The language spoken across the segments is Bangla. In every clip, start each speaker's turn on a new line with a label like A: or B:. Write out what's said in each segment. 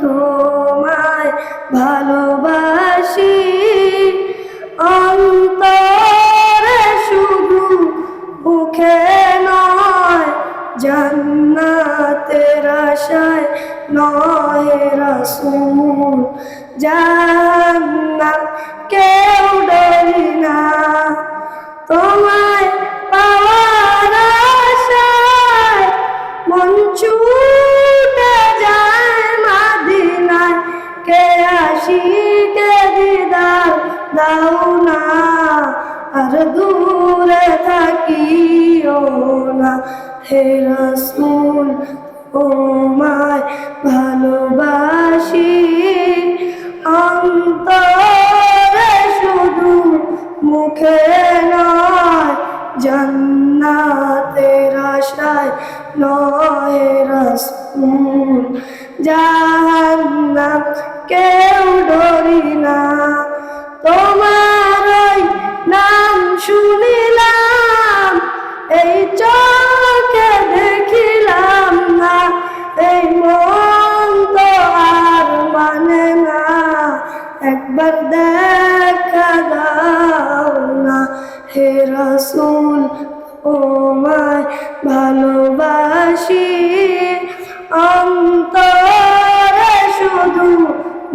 A: তোমায় ভালোবাসি অন্তরে শুধু মুখে নয় জান্নাতের আশায় নয় রাসূল জান্নাত কেউ ডরি না তোমায় পাওয়ার আশায় মন ছুটে যায় মদিনায় কে আশিকে দিদার দাও না আর দূরে থাকিও না হে রাসূল তোমায় ভালোবাসি অন্তরে শুধু মুখে নয় জান্নাতের আশায় নয় রাসূল জাহান্নাম কেউ ডরি না তোমার ওই নাম শুনিলাম এই চোখে দেখিলাম না এই মন তো আর মানে না একবার দেখা দাও না হে রাসূল তোমায় ভালোবাসি অন্তরে শুধু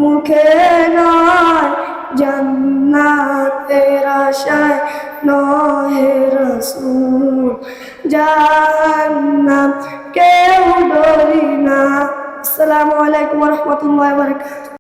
A: মুখে নয় জান্নাতের আশায় নয় হে রাসূল জাহান্নাম কেউ ডরি না। আসসালামু আলাইকুম ওয়া রাহমাতুল্লাহি ওয়া বারাকাতুহু।